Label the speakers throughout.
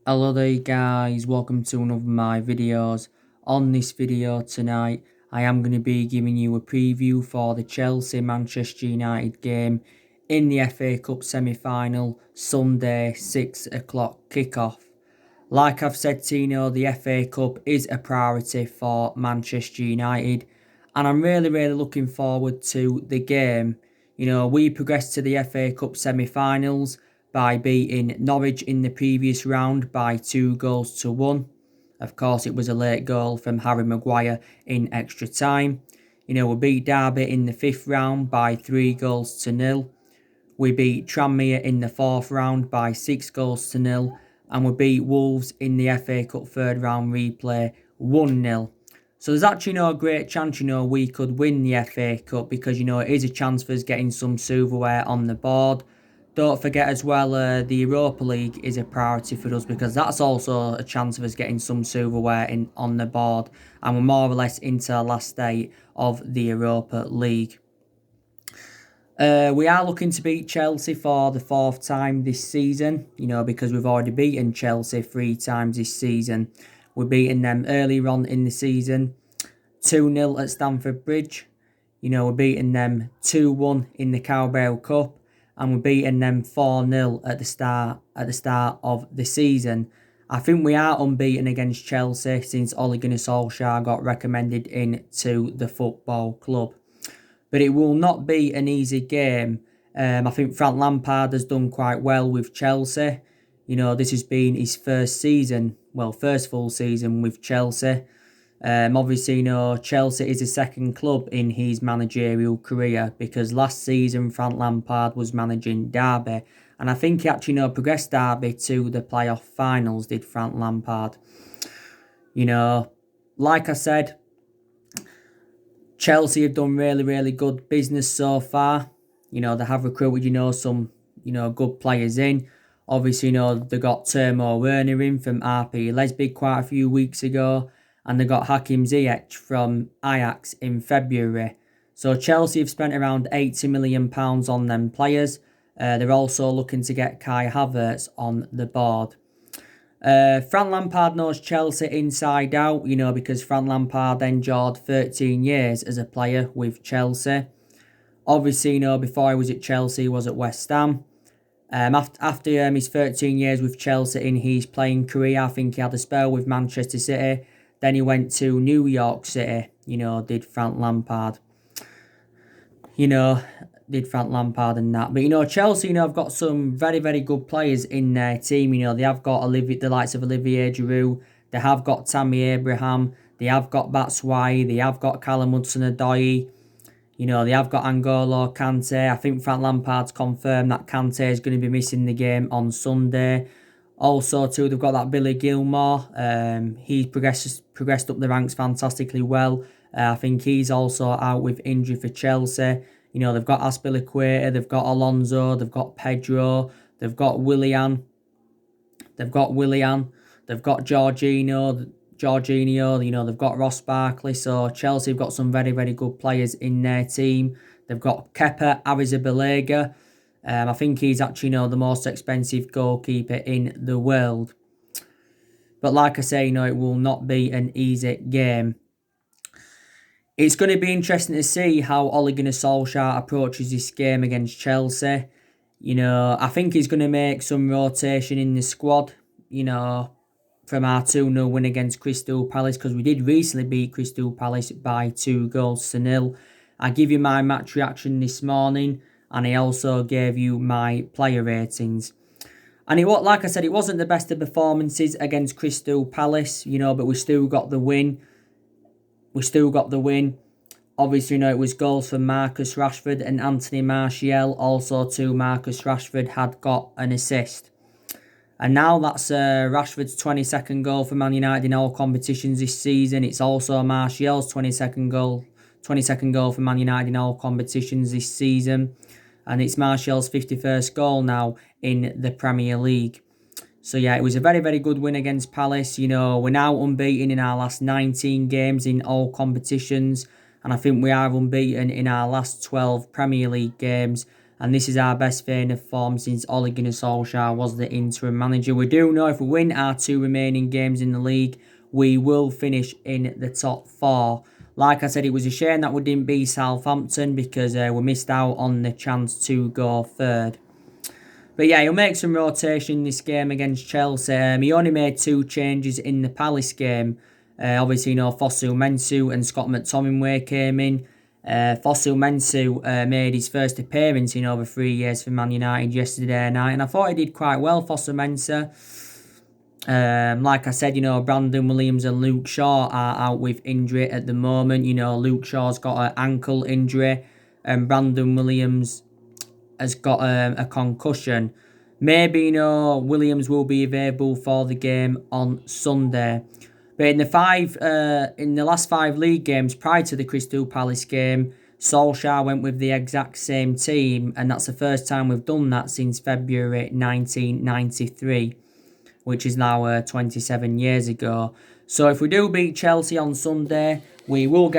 Speaker 1: Hello there guys, welcome to one of my videos. On this video tonight, I am going to be giving you a preview for the Chelsea-Manchester United game in the FA Cup semi-final, Sunday 6 o'clock kickoff. Like I've said, Tino, the FA Cup is a priority for Manchester United, and I'm really looking forward to the game. You know, we progressed to the FA Cup semi-finals by beating Norwich in the previous round by 2-1. Of course, it was a late goal from Harry Maguire in extra time. You know, we beat Derby in the 5th round by 3-0. We beat Tranmere in the 4th round by 6-0. And we beat Wolves in the FA Cup 3rd round replay 1-0. So there's actually no great chance, we could win the FA Cup because, it is a chance for us getting some silverware on the board. Don't forget as well, the Europa League is a priority for us because that's also a chance of us getting some silverware on the board. And we're more or less into the last day of the Europa League. We are looking to beat Chelsea for the 4th time this season, because we've already beaten Chelsea 3 times this season. We're beating them earlier on in the season, 2-0 at Stamford Bridge. We're beating them 2-1 in the Carabao Cup, and we're beating them 4-0 at the start of the season. I think we are unbeaten against Chelsea since Ole Gunnar Solskjaer got recommended into the football club. But it will not be an easy game. I think Frank Lampard has done quite well with Chelsea. This has been his first full season with Chelsea. Obviously, Chelsea is a second club in his managerial career because last season Frank Lampard was managing Derby. And I think he actually, progressed Derby to the playoff finals, did Frank Lampard. Like I said, Chelsea have done really good business so far. They have recruited, some, good players in. Obviously, they got Timo Werner in from RB Leipzig quite a few weeks ago. And they got Hakim Ziyech from Ajax in February. So Chelsea have spent around £80 million on them players. They're also looking to get Kai Havertz on the board. Frank Lampard knows Chelsea inside out, because Frank Lampard endured 13 years as a player with Chelsea. Obviously, before he was at Chelsea, he was at West Ham. After his 13 years with Chelsea in his playing career, I think he had a spell with Manchester City. Then he went to New York City, did Frank Lampard. Did Frank Lampard and that. But, Chelsea, have got some very good players in their team. They have got the likes of Olivier Giroud. They have got Tammy Abraham. They have got Batshuayi. They have got Callum Hudson-Odoi. They have got N'Golo Kante. I think Frank Lampard's confirmed that Kante is going to be missing the game on Sunday. Also, too, they've got that Billy Gilmore. He's progressed up the ranks fantastically well. I think he's also out with injury for Chelsea. They've got Azpilicueta, they've got Alonso, they've got Pedro, they've got Willian, they've got Jorginho, they've got Ross Barkley. So Chelsea have got some very good players in their team. They've got Kepa Arrizabalaga. I think he's actually, the most expensive goalkeeper in the world. But like I say, it will not be an easy game. It's going to be interesting to see how Ole Gunnar Solskjaer approaches this game against Chelsea. I think he's going to make some rotation in the squad, from our 2-0 win against Crystal Palace, because we did recently beat Crystal Palace by 2-0. I give you my match reaction this morning, and I also gave you my player ratings. And like I said, it wasn't the best of performances against Crystal Palace, but we still got the win. Obviously, it was goals from Marcus Rashford and Anthony Martial. Also, too, Marcus Rashford had got an assist. And now that's Rashford's 22nd goal for Man United in all competitions this season. It's also Martial's 22nd goal for Man United in all competitions this season. And it's Martial's 51st goal now in the Premier League. So yeah, it was a very good win against Palace. We're now unbeaten in our last 19 games in all competitions. And I think we are unbeaten in our last 12 Premier League games. and this is our best vein of form since Ole Gunnar Solskjaer was the interim manager. We do know if we win our 2 remaining games in the league, we will finish in the top 4. Like I said, it was a shame that we didn't beat Southampton because we missed out on the chance to go third. But yeah, he'll make some rotation in this game against Chelsea. He only made 2 changes in the Palace game. Obviously, Fosu Mensah and Scott McTominay came in. Fosu Mensah made his first appearance in over 3 years for Man United yesterday night, and I thought he did quite well, Fosu Mensah. Like I said, Brandon Williams and Luke Shaw are out with injury at the moment. Luke Shaw's got an ankle injury, and Brandon Williams has got a concussion. Maybe, Williams will be available for the game on Sunday. But in the last 5 league games prior to the Crystal Palace game, Solskjaer went with the exact same team, and that's the first time we've done that since February 1993, which is now 27 years ago. So if we do beat Chelsea on Sunday, we will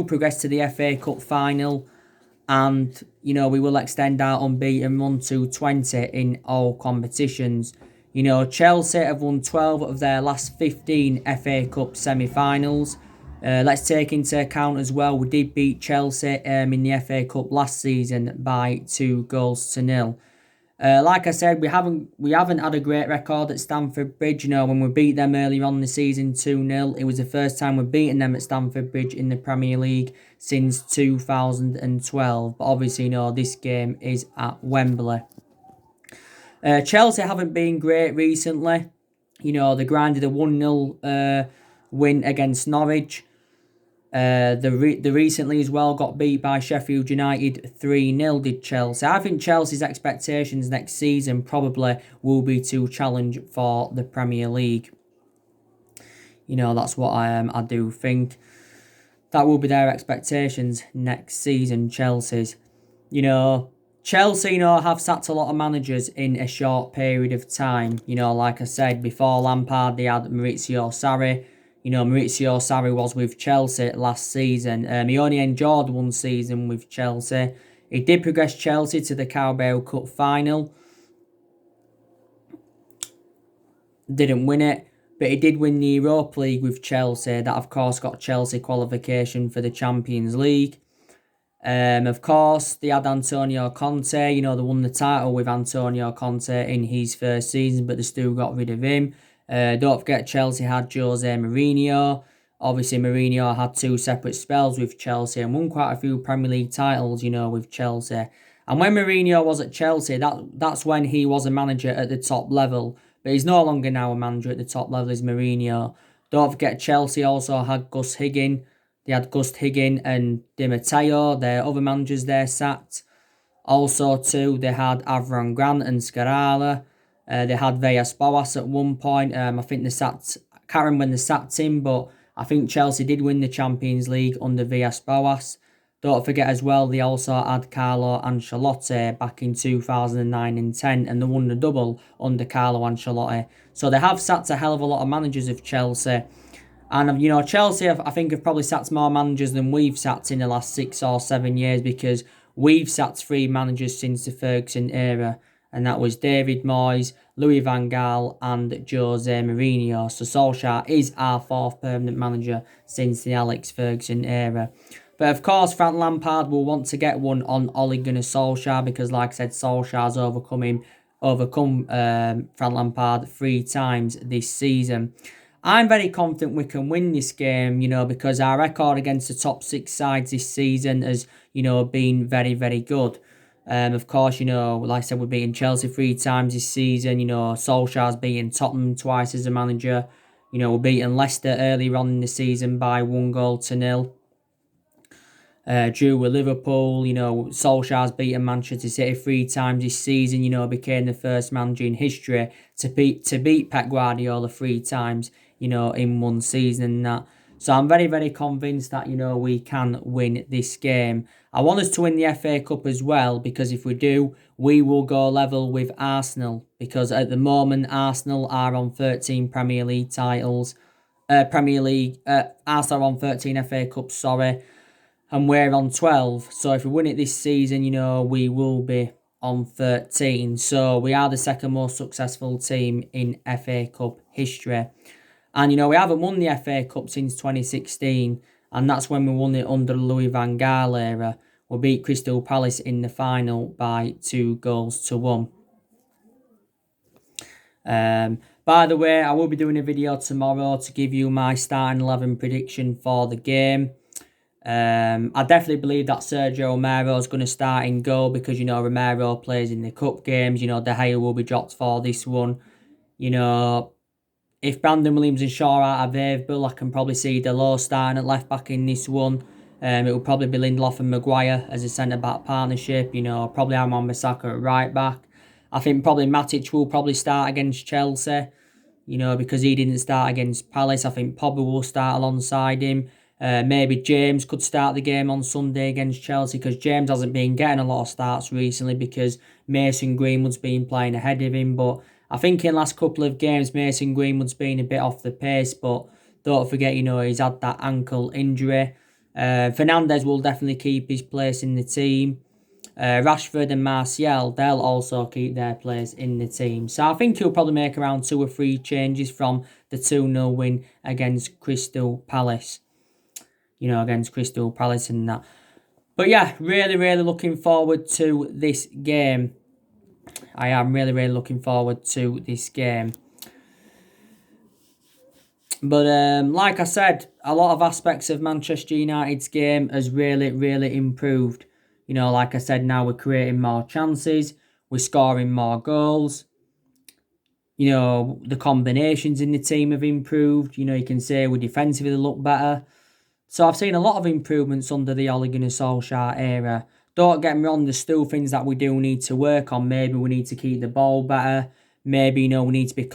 Speaker 1: progress to the FA Cup final, and we will extend our unbeaten run to 20 in all competitions. Chelsea have won 12 of their last 15 FA Cup semi-finals. Let's take into account as well, we did beat Chelsea in the FA Cup last season by 2-0. Like I said, we haven't had a great record at Stamford Bridge. When we beat them earlier on in the season 2-0, it was the first time we've beaten them at Stamford Bridge in the Premier League since 2012. But obviously, this game is at Wembley. Chelsea haven't been great recently. They grinded a 1-0 win against Norwich. They recently as well got beat by Sheffield United 3-0 did Chelsea. I think Chelsea's expectations next season probably will be to challenge for the Premier League. That's what I do think. That will be their expectations next season, Chelsea's. Chelsea, have sacked a lot of managers in a short period of time. Like I said, before Lampard, they had Maurizio Sarri. Maurizio Sarri was with Chelsea last season. He only endured 1 season with Chelsea. He did progress Chelsea to the Carabao Cup final. Didn't win it, but he did win the Europa League with Chelsea. That, of course, got Chelsea qualification for the Champions League. Of course, they had Antonio Conte. They won the title with Antonio Conte in his first season, but they still got rid of him. Don't forget, Chelsea had Jose Mourinho. Obviously, Mourinho had 2 separate spells with Chelsea and won quite a few Premier League titles, with Chelsea. And when Mourinho was at Chelsea, that's when he was a manager at the top level. But he's no longer now a manager at the top level as Mourinho. Don't forget, Chelsea also had Gus Higgins. They had Gus Higgins and Di Matteo, their other managers there sacked. Also, too, they had Avram Grant and Scarala. They had Villas-Boas at one point. I think they sacked, I can't remember when they sacked him, but I think Chelsea did win the Champions League under Villas-Boas. Don't forget as well, they also had Carlo Ancelotti back in 2009 and 10, and they won the double under Carlo Ancelotti. So they have sacked a hell of a lot of managers of Chelsea. And, Chelsea, I think, have probably sacked more managers than we've sacked in the last 6 or 7 years, because we've sacked 3 managers since the Ferguson era. And that was David Moyes, Louis van Gaal and Jose Mourinho. So Solskjaer is our 4th permanent manager since the Alex Ferguson era. But of course, Frank Lampard will want to get one on Ole Gunnar Solskjaer, because like I said, Solskjaer's overcome Frank Lampard 3 times this season. I'm very confident we can win this game, because our record against the top 6 sides this season has, been very, very good. Of course, like I said, we're beating Chelsea 3 times this season. Solskjaer's beaten Tottenham twice as a manager. We're beating Leicester earlier on in the season by 1-0. Drew with Liverpool. Solskjaer's beaten Manchester City 3 times this season. Became the first manager in history to beat Pep Guardiola 3 times, in 1 season and that. So I'm very, very convinced that, we can win this game. I want us to win the FA Cup as well, because if we do, we will go level with Arsenal. Because at the moment, Arsenal are on 13 Premier League titles. Arsenal are on 13 FA Cups, and we're on 12. So if we win it this season, we will be on 13. So we are the second most successful team in FA Cup history. And, we haven't won the FA Cup since 2016. And that's when we won it under the Louis van Gaal era. We beat Crystal Palace in the final by 2-1. By the way, I will be doing a video tomorrow to give you my starting 11 prediction for the game. I definitely believe that Sergio Romero is going to start in goal because, Romero plays in the cup games. De Gea will be dropped for this one. If Brandon Williams and Shaw are available, I can probably see Delors starting at left back in this one. It will probably be Lindelof and Maguire as a centre-back partnership. Probably Armand Bissaka at right back. I think probably Matic will probably start against Chelsea. Because he didn't start against Palace. I think Pogba will start alongside him. Maybe James could start the game on Sunday against Chelsea because James hasn't been getting a lot of starts recently because Mason Greenwood's been playing ahead of him. But I think in the last couple of games, Mason Greenwood's been a bit off the pace. But don't forget, he's had that ankle injury. Fernandes will definitely keep his place in the team. Rashford and Martial, they'll also keep their place in the team. So I think he'll probably make around 2 or 3 changes from the 2-0 win against Crystal Palace. Against Crystal Palace and that. But yeah, really, really looking forward to this game. I am really, really looking forward to this game. But like I said, a lot of aspects of Manchester United's game has really, really improved. Like I said, now we're creating more chances. We're scoring more goals. The combinations in the team have improved. You can say we defensively look better. So I've seen a lot of improvements under the Ole Gunnar Solskjaer era. Don't get me wrong, there's still things that we do need to work on. Maybe we need to keep the ball better. Maybe, we need to be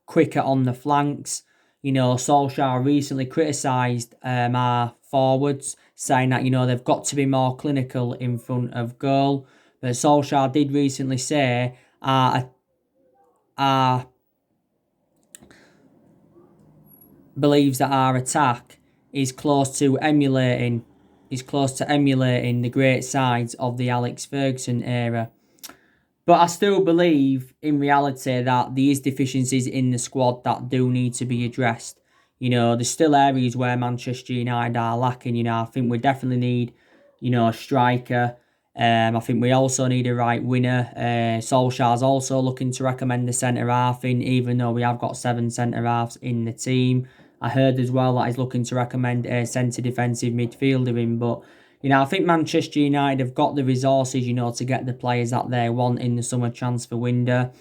Speaker 1: quicker on the flanks. Solskjaer recently criticised our forwards, saying that, they've got to be more clinical in front of goal. But Solskjaer did recently say believes that our attack is close to emulating the great sides of the Alex Ferguson era. But I still believe, in reality, that there is deficiencies in the squad that do need to be addressed. There's still areas where Manchester United are lacking. I think we definitely need, a striker. I think we also need a right winger. Solskjaer's also looking to recommend the centre-half in, even though we have got 7 centre-halves in the team. I heard as well that he's looking to recommend a centre defensive midfielder in, but I think Manchester United have got the resources, to get the players that they want in the summer transfer window.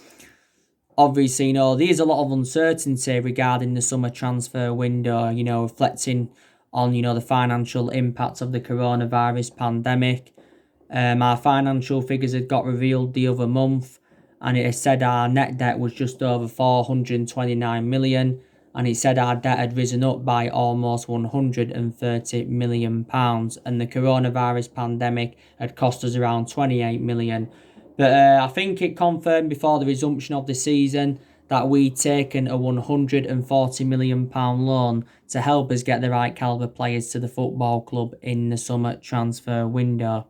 Speaker 1: Obviously, there's a lot of uncertainty regarding the summer transfer window, reflecting on, the financial impact of the coronavirus pandemic. Our financial figures had got revealed the other month, and it said our net debt was just over 429 million. And it said our debt had risen up by almost £130 million. And the coronavirus pandemic had cost us around 28 million. But I think it confirmed before the resumption of the season that we'd taken a £140 million loan to help us get the right calibre players to the football club in the summer transfer window.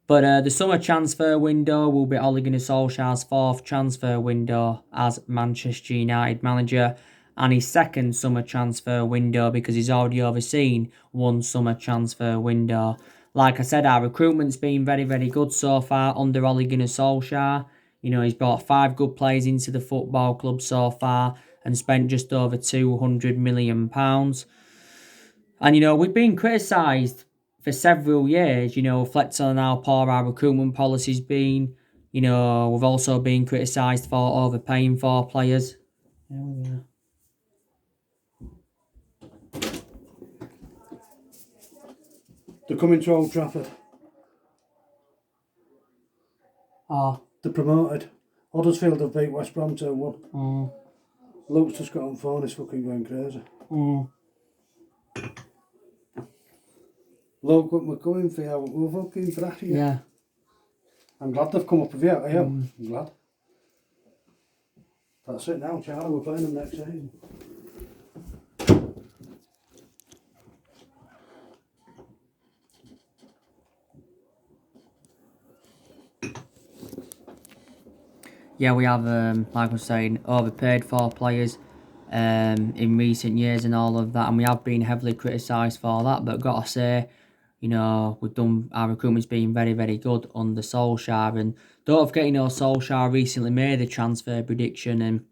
Speaker 1: But the summer transfer window will be Ole Gunnar Solskjaer's 4th transfer window as Manchester United manager, and his 2nd summer transfer window because he's already overseen 1 summer transfer window. Like I said, our recruitment's been very, very good so far under Ole Gunnar Solskjaer. He's brought 5 good players into the football club so far and spent just over £200 million. And, we've been criticised for several years, reflecting on how poor our recruitment policy's been. We've also been criticised for overpaying for players. They're
Speaker 2: coming to Old Trafford.
Speaker 1: Oh.
Speaker 2: They're promoted. Huddersfield have beat West Brom 2-1. Luke's just got on phone, he's fucking going crazy. Look what we're coming for you, we're fucking thrashing you.
Speaker 1: Yeah.
Speaker 2: I'm glad they've come up with you, I am. I'm glad. That's it now, Charlie, we're playing them next season.
Speaker 1: yeah, we have, like I was saying, overpaid for players in recent years and all of that, and we have been heavily criticised for that. But gotta say, we've done our recruitment's been very, very good under Solskjaer, and don't forget, Solskjaer recently made a transfer prediction, and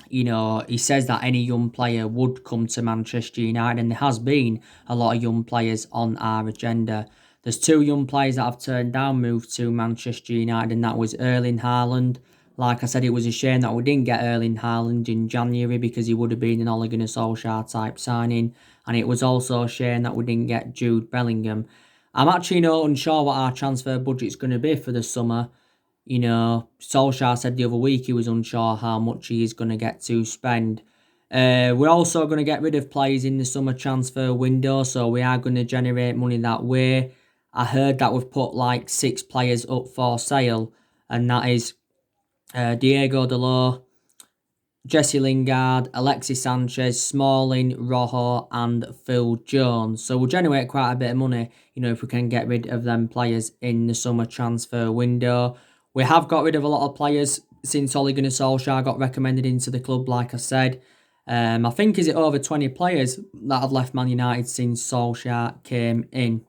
Speaker 1: he says that any young player would come to Manchester United, and there has been a lot of young players on our agenda. There's two young players that have turned down moved to Manchester United, and that was Erling Haaland. Like I said, it was a shame that we didn't get Erling Haaland in January because he would have been an Ole Gunnar Solskjaer type signing, and it was also a shame that we didn't get Jude Bellingham. I'm actually not unsure what our transfer budget's going to be for the summer. Solskjaer said the other week he was unsure how much he is going to get to spend. We're also going to get rid of players in the summer transfer window, so we are going to generate money that way. I heard that we've put like 6 players up for sale, and that is Diego Dalot, Jesse Lingard, Alexis Sanchez, Smalling, Rojo, and Phil Jones. So we'll generate quite a bit of money, if we can get rid of them players in the summer transfer window. We have got rid of a lot of players since Ole Gunnar Solskjaer got recommended into the club, like I said. I think is it over 20 players that have left Man United since Solskjaer came in.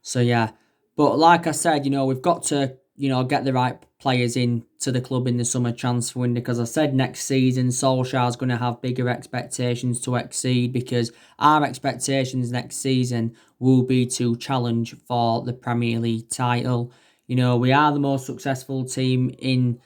Speaker 1: So yeah, but like I said, we've got to, get the right players in to the club in the summer transfer window, because I said next season Solskjaer's going to have bigger expectations to exceed, because our expectations next season will be to challenge for the Premier League title. We are the most successful team in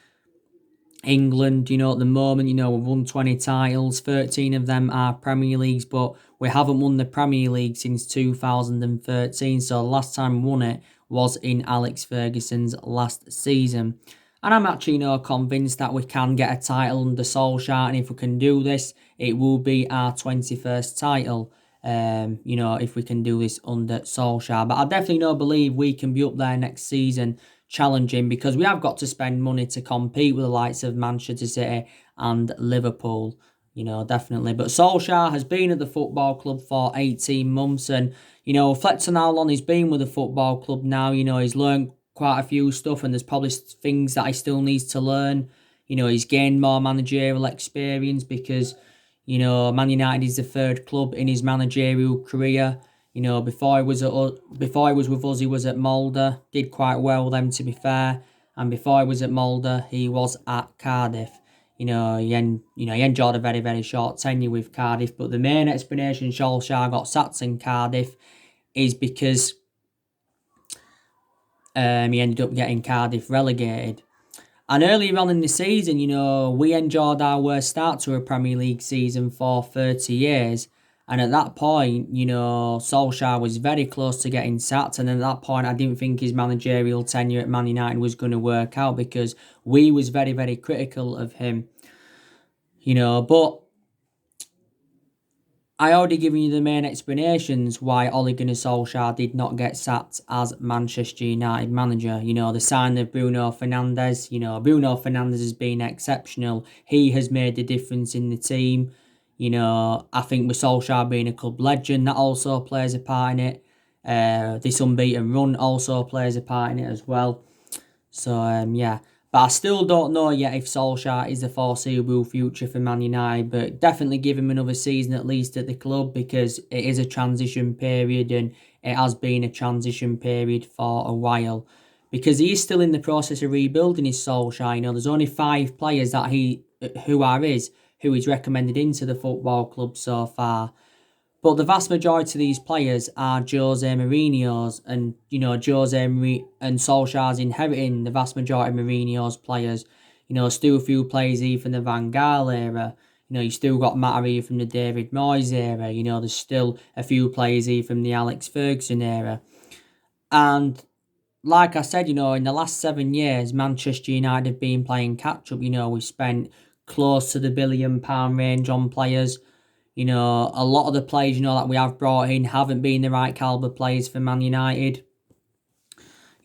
Speaker 1: England, at the moment, we've won 20 titles, 13 of them are Premier Leagues, but we haven't won the Premier League since 2013, so the last time we won it was in Alex Ferguson's last season. And I'm actually, convinced that we can get a title under Solskjaer, and if we can do this, it will be our 21st title, if we can do this under Solskjaer. But I definitely believe we can be up there next season challenging, because we have got to spend money to compete with the likes of Manchester City and Liverpool, definitely. But Solskjaer has been at the football club for 18 months, and, reflecting how long he's been with the football club now, he's learned quite a few stuff, and there's probably things that he still needs to learn. He's gained more managerial experience because, Man United is the third club in his managerial career. Before he was with us, he was at Molde. Did quite well with them, to be fair. And before he was at Molde, he was at Cardiff. He enjoyed a very, very short tenure with Cardiff. But the main explanation Solskjaer got sacked in Cardiff is because he ended up getting Cardiff relegated. And earlier on in the season, we enjoyed our worst start to a Premier League season for 30 years. And at that point, Solskjaer was very close to getting sacked. And at that point, I didn't think his managerial tenure at Man United was going to work out, because we was very, very critical of him. But I already given you the main explanations why Ole Gunnar Solskjaer did not get sacked as Manchester United manager. The sign of Bruno Fernandes. Bruno Fernandes has been exceptional. He has made the difference in the team. I think with Solskjaer being a club legend, that also plays a part in it. This unbeaten run also plays a part in it as well. So, yeah. But I still don't know yet if Solskjaer is the foreseeable future for Man United, but definitely give him another season at least at the club, because it is a transition period, and it has been a transition period for a while, because he is still in the process of rebuilding his Solskjaer. There's only 5 players who he's recommended into the football club so far. But the vast majority of these players are Jose Mourinho's, and Jose and Solskjaer's inheriting the vast majority of Mourinho's players. Still a few players here from the Van Gaal era. You still got Matter here from the David Moyes era. There's still a few players here from the Alex Ferguson era. And like I said, in the last 7 years, Manchester United have been playing catch up. We spent close to the £1 billion range on players. A lot of the players, that we have brought in haven't been the right calibre players for Man United.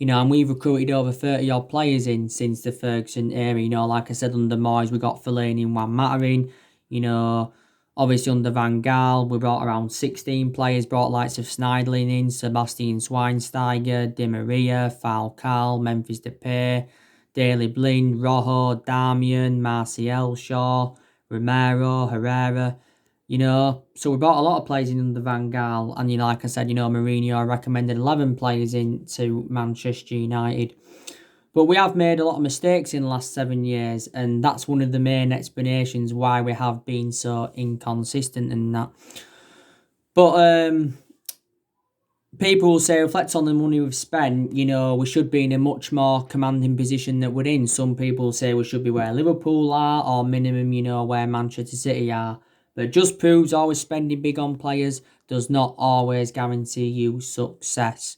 Speaker 1: And we've recruited over 30 odd players in since the Ferguson era. Like I said, under Moyes, we got Fellaini and Juan Mata. Obviously under Van Gaal, we brought around 16 players, brought likes of Schneiderlin in, Sebastian Schweinsteiger, Di Maria, Falcao, Memphis Depay, Daley Blind, Rojo, Darmian, Martial, Shaw, Romero, Herrera. So we brought a lot of players in under Van Gaal, and like I said, Mourinho recommended 11 players into Manchester United. But we have made a lot of mistakes in the last 7 years, and that's one of the main explanations why we have been so inconsistent in that. But people will say, reflect on the money we've spent, we should be in a much more commanding position that we're in. Some people say we should be where Liverpool are, or minimum, where Manchester City are. But it just proves always spending big on players does not always guarantee you success.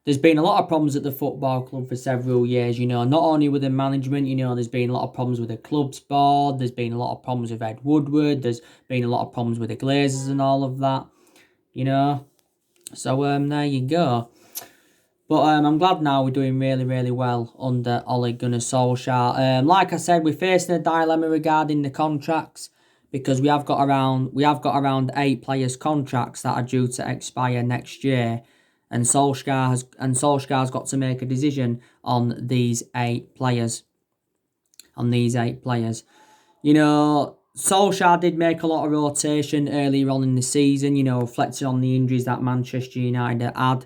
Speaker 1: There's been a lot of problems at the football club for several years, not only with the management, there's been a lot of problems with the club's board, there's been a lot of problems with Ed Woodward, there's been a lot of problems with the Glazers and all of that, So, there you go. But I'm glad now we're doing really, really well under Ole Gunnar Solskjaer. Like I said, we're facing a dilemma regarding the contracts because we have got around 8 players' contracts that are due to expire next year, and Solskjaer's got to make a decision on these 8 players. Solskjaer did make a lot of rotation earlier on in the season, reflecting on the injuries that Manchester United had.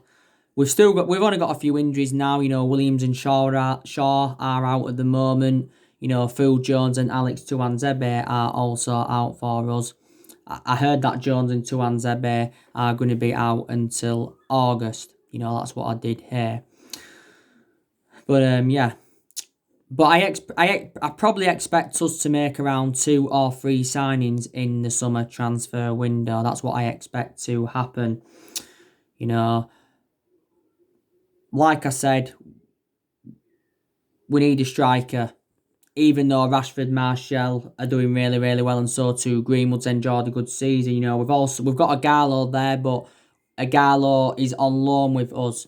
Speaker 1: We've only got a few injuries now. Williams and Shaw are out at the moment. Phil Jones and Alex Tuanzebe are also out for us. I heard that Jones and Tuanzebe are going to be out until August. That's what I did hear. But yeah. But I probably expect us to make around 2 or 3 signings in the summer transfer window. That's what I expect to happen. Like I said, we need a striker. Even though Rashford, Martial are doing really, really well, and so too Greenwood's enjoyed a good season. We've got Agallo there, but Agallo is on loan with us.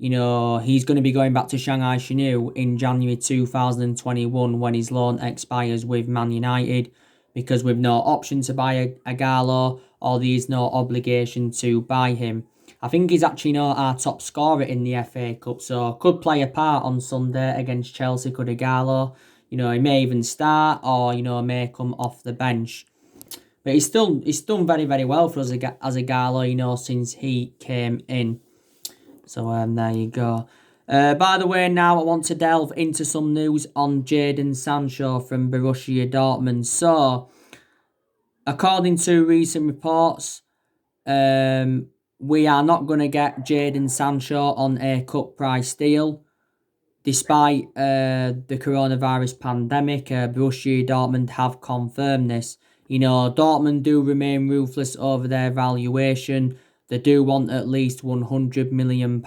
Speaker 1: He's going to be going back to Shanghai Shenhua in January 2021 when his loan expires with Man United, because we've no option to buy Agallo, or there is no obligation to buy him. I think he's actually our top scorer in the FA Cup, so could play a part on Sunday against Chelsea, could Agallo. He may even start, or, may come off the bench. But he's done very, very well for us as Agallo, since he came in. So there you go. By the way, now I want to delve into some news on Jadon Sancho from Borussia Dortmund. So, according to recent reports, we are not going to get Jadon Sancho on a cut price deal. Despite the coronavirus pandemic, Borussia Dortmund have confirmed this. Dortmund do remain ruthless over their valuation. They do want at least £100 million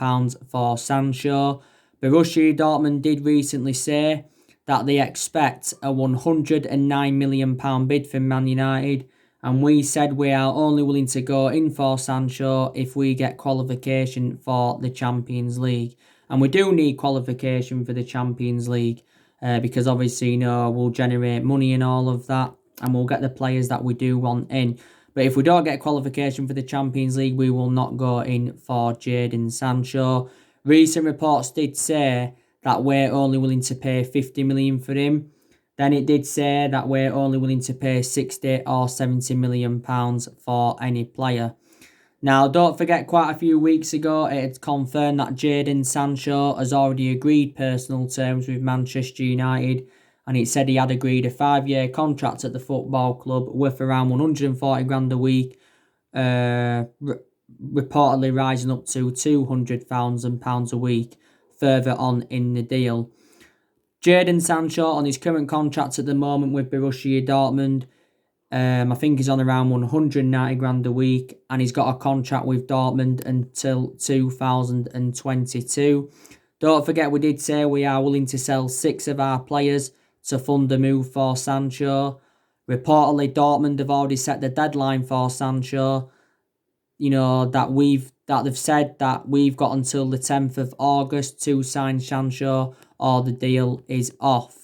Speaker 1: for Sancho. Borussia Dortmund did recently say that they expect a £109 million bid from Man United, and we said we are only willing to go in for Sancho if we get qualification for the Champions League. And we do need qualification for the Champions League because obviously, we'll generate money and all of that, and we'll get the players that we do want in. But if we don't get qualification for the Champions League, we will not go in for Jadon Sancho. Recent reports did say that we're only willing to pay 50 million for him. Then it did say that we're only willing to pay 60 or 70 million pounds for any player. Now, don't forget, quite a few weeks ago, it had confirmed that Jadon Sancho has already agreed personal terms with Manchester United, and it said he had agreed a 5-year contract at the football club worth around 140 grand a week, reportedly rising up to £200,000 a week further on in the deal. Jadon Sancho, on his current contract at the moment with Borussia Dortmund, I think he's on around 190 grand a week, and he's got a contract with Dortmund until 2022. Don't forget, we did say we are willing to sell 6 of our players to fund a move for Sancho. Reportedly, Dortmund have already set the deadline for Sancho. That they've said that we've got until the 10th of August to sign Sancho, or the deal is off.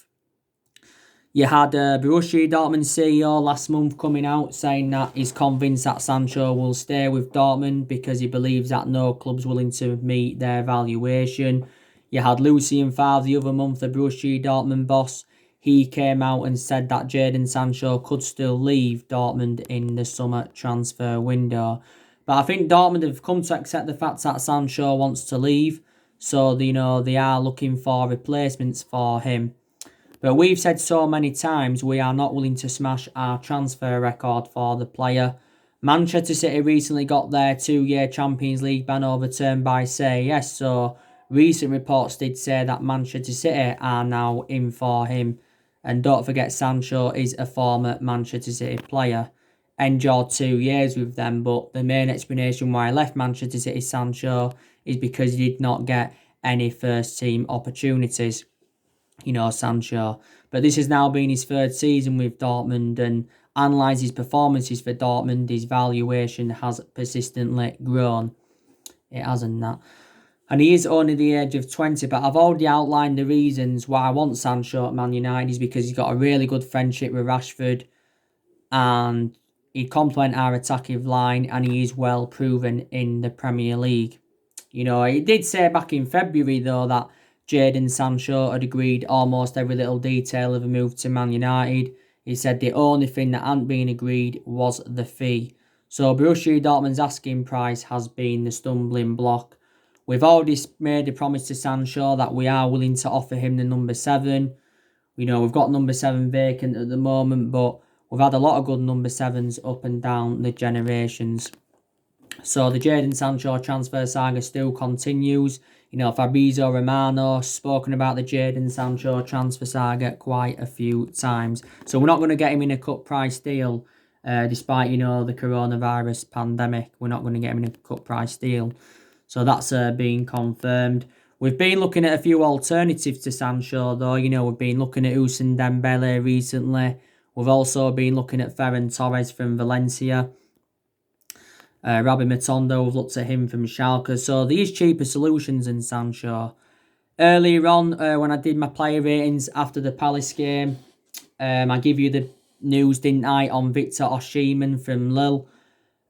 Speaker 1: You had Borussia Dortmund CEO last month coming out saying that he's convinced that Sancho will stay with Dortmund because he believes that no club's willing to meet their valuation. You had Lucien Favre the other month, the Borussia Dortmund boss. He came out and said that Jadon Sancho could still leave Dortmund in the summer transfer window. But I think Dortmund have come to accept the fact that Sancho wants to leave. So, they are looking for replacements for him. But we've said so many times we are not willing to smash our transfer record for the player. Manchester City recently got their 2-year Champions League ban overturned by CAS, so recent reports did say that Manchester City are now in for him. And don't forget, Sancho is a former Manchester City player. Endured 2 years with them, but the main explanation why I left Manchester City, Sancho, is because he did not get any first team opportunities. Sancho. But this has now been his third season with Dortmund, and analyse his performances for Dortmund, his valuation has persistently grown. It hasn't that. And he is only the age of 20, but I've already outlined the reasons why I want Sancho at Man United is because he's got a really good friendship with Rashford and he'd complement our attacking line and he is well proven in the Premier League. He did say back in February, though, that Jadon Sancho had agreed almost every little detail of a move to Man United. He said the only thing that hadn't been agreed was the fee. So Borussia Dortmund's asking price has been the stumbling block. We've already made a promise to Sancho that we are willing to offer him the number 7. We've got number 7 vacant at the moment, but we've had a lot of good number 7s up and down the generations. So the Jadon Sancho transfer saga still continues. Fabrizio Romano spoken about the Jadon Sancho transfer saga quite a few times. So we're not going to get him in a cut price deal, despite, the coronavirus pandemic. We're not going to get him in a cut price deal. So that's being confirmed. We've been looking at a few alternatives to Sancho, though. We've been looking at Ousmane Dembele recently. We've also been looking at Ferran Torres from Valencia. Rabbi Matondo, we've looked at him from Schalke. So these cheaper solutions than Sancho. Earlier on, when I did my player ratings after the Palace game, I give you the news, didn't I, on Victor Osimhen from Lille.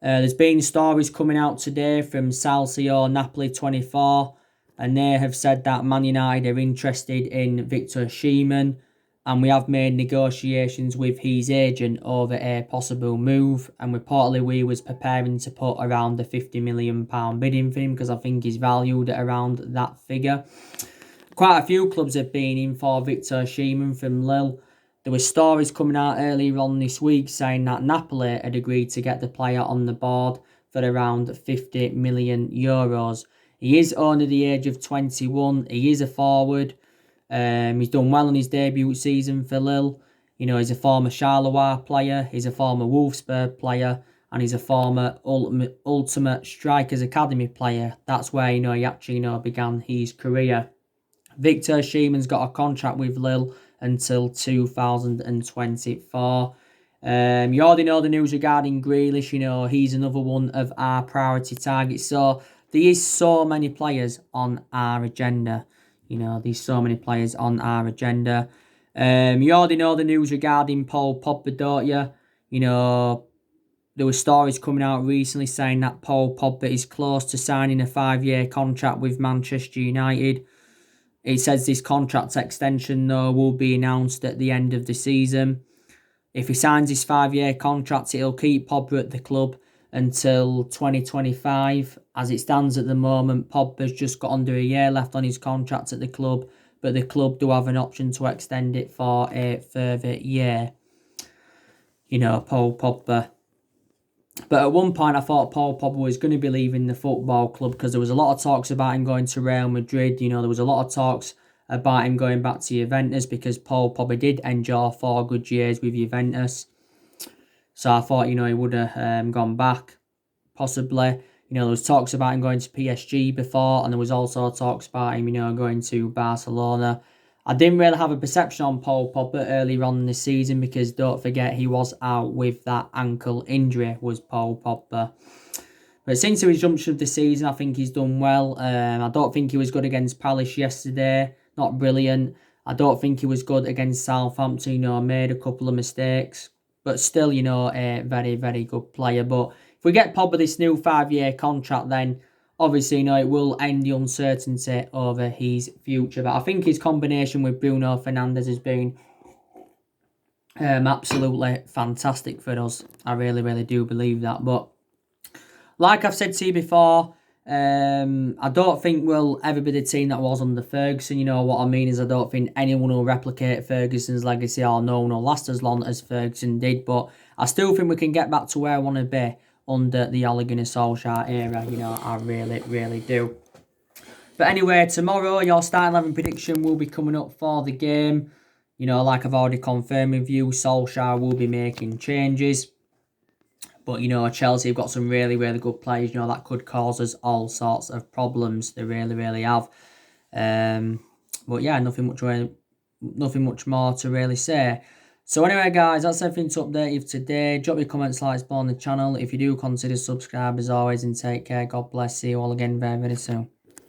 Speaker 1: There's been stories coming out today from Salcio Napoli 24, and they have said that Man United are interested in Victor Osimhen, and we have made negotiations with his agent over a possible move, and reportedly we was preparing to put around the £50 million bidding for him because I think he's valued at around that figure. Quite a few clubs have been in for Victor Osimhen from Lille. There were stories coming out earlier on this week saying that Napoli had agreed to get the player on the board for around €50 million. He is only the age of 21. He is a forward. He's done well in his debut season for Lille. He's a former Charleroi player. He's a former Wolfsburg player. And he's a former Ultimate Strikers Academy player. That's where, he actually, began his career. Victor Osimhen's got a contract with Lille until 2024. You already know the news regarding Grealish. He's another one of our priority targets. So there is so many players on our agenda. There's so many players on our agenda. You already know the news regarding Paul Pogba, don't you? There were stories coming out recently saying that Paul Pogba is close to signing a 5-year contract with Manchester United. It says this contract extension, though, will be announced at the end of the season. If he signs his 5-year contract, it'll keep Pogba at the club until 2025. As it stands at the moment, Pogba's just got under a year left on his contract at the club, but the club do have an option to extend it for a further year. Paul Pogba. But at one point, I thought Paul Pogba was going to be leaving the football club because there was a lot of talks about him going to Real Madrid. There was a lot of talks about him going back to Juventus because Paul Pogba did enjoy 4 good years with Juventus. So I thought, he would have gone back, possibly. There was talks about him going to PSG before, and there was also talks about him, going to Barcelona. I didn't really have a perception on Paul Pogba earlier on in the season because don't forget he was out with that ankle injury, was Paul Pogba. But since the resumption of the season, I think he's done well. I don't think he was good against Palace yesterday. Not brilliant. I don't think he was good against Southampton. Made a couple of mistakes. But still, a very, very good player. But if we get Pogba this new 5-year contract, then obviously, it will end the uncertainty over his future. But I think his combination with Bruno Fernandes has been absolutely fantastic for us. I really, really do believe that. But like I've said to you before, I don't think we'll ever be the team that was under Ferguson. You know what I mean is I don't think anyone will replicate Ferguson's legacy or no one will last as long as Ferguson did. But I still think we can get back to where I want to be under the Ole Gunnar Solskjaer era. I really, really do. But anyway, tomorrow your starting 11 prediction will be coming up for the game. Like I've already confirmed with you, Solskjaer will be making changes. But, Chelsea have got some really, really good players, that could cause us all sorts of problems. They really, really have. But yeah, nothing much more to really say. So anyway, guys, that's everything to update you today. Drop your comments, likes below on the channel. If you do, consider subscribe as always, and take care. God bless you all again very, very soon.